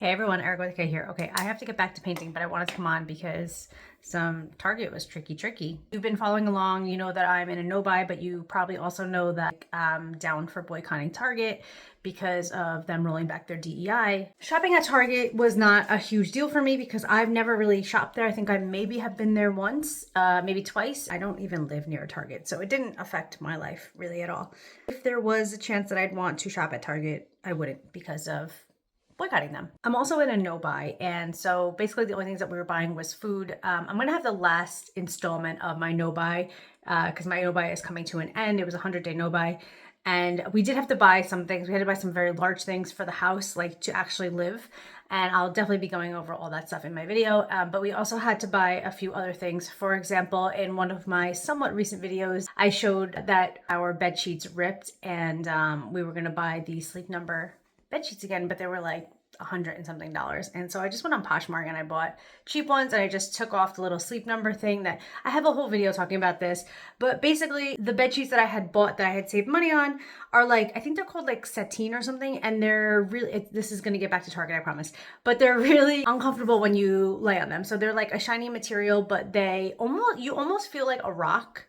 Hey everyone, Erica with K here. Okay, I have to get back to painting, but I wanted to come on because some Target was tricky. You've been following along, you know that I'm in a no-buy, but you probably also know that I'm down for boycotting Target because of them rolling back their DEI. Shopping at Target was not a huge deal for me because I've never really shopped there. I think I maybe have been there once, maybe twice. I don't even live near a Target, so it didn't affect my life really at all. If there was a chance that I'd want to shop at Target, I wouldn't because of boycotting them. I'm also in a no buy, and so basically the only things that we were buying was food. I'm gonna have the last installment of my no buy because my no buy is coming to an end. It was a 100-day no buy, and we did have to buy some things. We had to buy some very large things for the house, like to actually live. And I'll definitely be going over all that stuff in my video. But we also had to buy a few other things. For example, in one of my somewhat recent videos, I showed that our bed sheets ripped, and we were gonna buy the Sleep Number bed sheets again, but they were like $100 and something. And so I just went on Poshmark and I bought cheap ones, and I just took off the little Sleep Number thing that I have a whole video talking about this. But basically the bed sheets that I had bought that I had saved money on are like, I think they're called like sateen or something. And they're really, this is going to get back to Target, I promise, but they're really uncomfortable when you lay on them. So they're like a shiny material, but you almost feel like a rock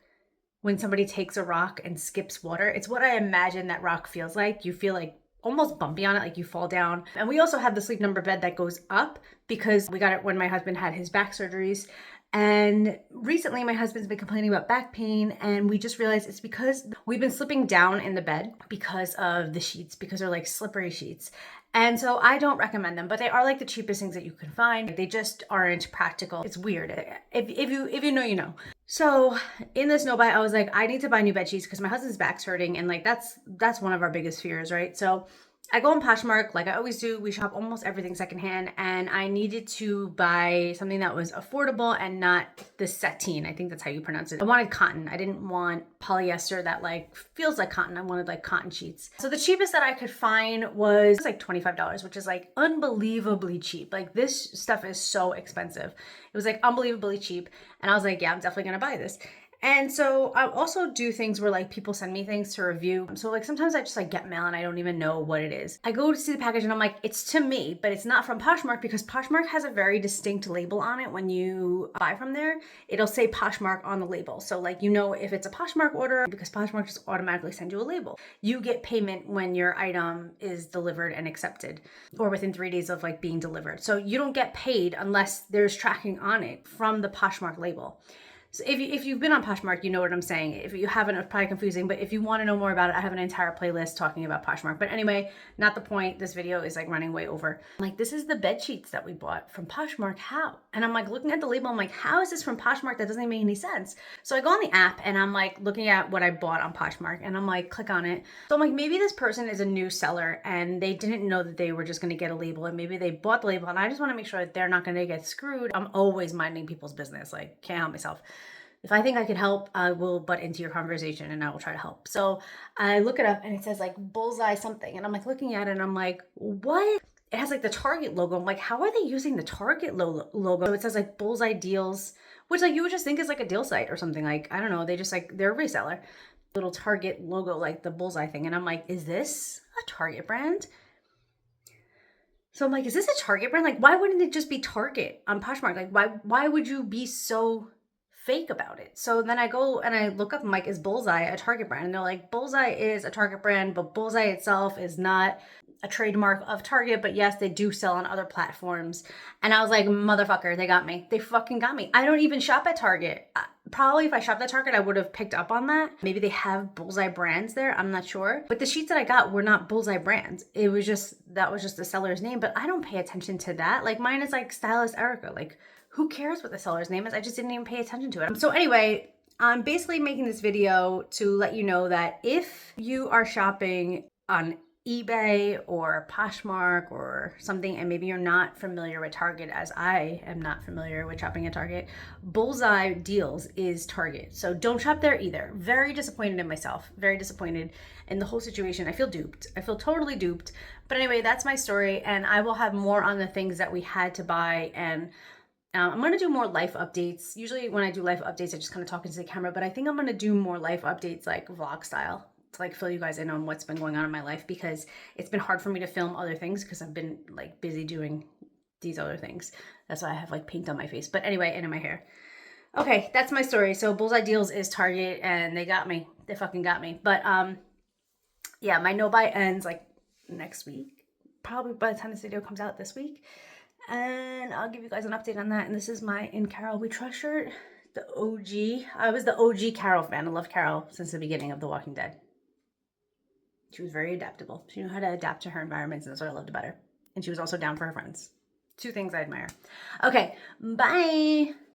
when somebody takes a rock and skips water. It's what I imagine that rock feels like. You feel like almost bumpy on it, like you fall down. And we also have the Sleep Number bed that goes up because we got it when my husband had his back surgeries. And recently my husband's been complaining about back pain, and we just realized it's because we've been slipping down in the bed because of the sheets, because they're like slippery sheets. And so I don't recommend them, but they are like the cheapest things that you can find. They just aren't practical. It's weird. If you know, you know. So in this no buy, I was like, I need to buy new bed sheets because my husband's back's hurting, and like that's one of our biggest fears, right? So I go on Poshmark like I always do. We shop almost everything secondhand, and I needed to buy something that was affordable and not the sateen. I think that's how you pronounce it. I wanted cotton. I didn't want polyester that like feels like cotton. I wanted like cotton sheets. So the cheapest that I could find was like $25, which is like unbelievably cheap. Like this stuff is so expensive. It was like unbelievably cheap. And I was like, yeah, I'm definitely gonna buy this. And so I also do things where like people send me things to review. So like sometimes I just like get mail and I don't even know what it is. I go to see the package and I'm like, it's to me, but it's not from Poshmark because Poshmark has a very distinct label on it. When you buy from there, it'll say Poshmark on the label. So like, you know, if it's a Poshmark order, because Poshmark just automatically send you a label. You get payment when your item is delivered and accepted, or within 3 days of like being delivered. So you don't get paid unless there's tracking on it from the Poshmark label. So if you've been on Poshmark, you know what I'm saying. If you haven't, it's probably confusing, but if you want to know more about it, I have an entire playlist talking about Poshmark. But anyway, not the point. This video is like running way over. I'm like, this is the bed sheets that we bought from Poshmark. How? And I'm like looking at the label. I'm like, how is this from Poshmark? That doesn't even make any sense. So I go on the app and I'm like looking at what I bought on Poshmark, and I'm like, click on it. So I'm like, maybe this person is a new seller and they didn't know that they were just going to get a label, and maybe they bought the label, and I just want to make sure that they're not going to get screwed. I'm always minding people's business. Like, can't help myself. If I think I could help, I will butt into your conversation and I will try to help. So I look it up and it says like bullseye something. And I'm like looking at it and I'm like, what? It has like the Target logo. I'm like, how are they using the Target logo? So it says like bullseye deals, which like you would just think is like a deal site or something. Like, I don't know. They just like, they're a reseller. Little Target logo, like the bullseye thing. And I'm like, is this a Target brand? So I'm like, is this a Target brand? Like, why wouldn't it just be Target on Poshmark? Like, why would you be so fake about it? So then I go and I look up, I'm like, is Bullseye a Target brand? And they're like, Bullseye is a Target brand, but Bullseye itself is not a trademark of Target, but yes, they do sell on other platforms. And I was like, motherfucker, they got me. They fucking got me. I don't even shop at Target. Probably if I shopped at Target, I would have picked up on that. Maybe they have Bullseye brands there. I'm not sure. But the sheets that I got were not Bullseye brands. It was just, that was just the seller's name, but I don't pay attention to that. Like mine is like Stylist Erica. Like, who cares what the seller's name is? I just didn't even pay attention to it. So anyway, I'm basically making this video to let you know that if you are shopping on eBay or Poshmark or something, and maybe you're not familiar with Target, as I am not familiar with shopping at Target, Bullseye Deals is Target. So don't shop there either. Very disappointed in myself. Very disappointed in the whole situation. I feel duped. I feel totally duped. But anyway, that's my story, and I will have more on the things that we had to buy. And I'm going to do more life updates. Usually when I do life updates, I just kind of talk into the camera, but I think I'm going to do more life updates like vlog style to like fill you guys in on what's been going on in my life, because it's been hard for me to film other things because I've been like busy doing these other things. That's why I have like paint on my face. But anyway, and in my hair. Okay, that's my story. So Bullseye Deals is Target, and they got me. They fucking got me. But yeah, my no buy ends like next week. Probably by the time this video comes out this week. And I'll give you guys an update on that. And this is my In Carol We Trust shirt. The OG. I was the OG Carol fan. I loved Carol since the beginning of The Walking Dead. She was very adaptable. She knew how to adapt to her environments, and that's what I loved about her. And she was also down for her friends. Two things I admire. Okay, bye.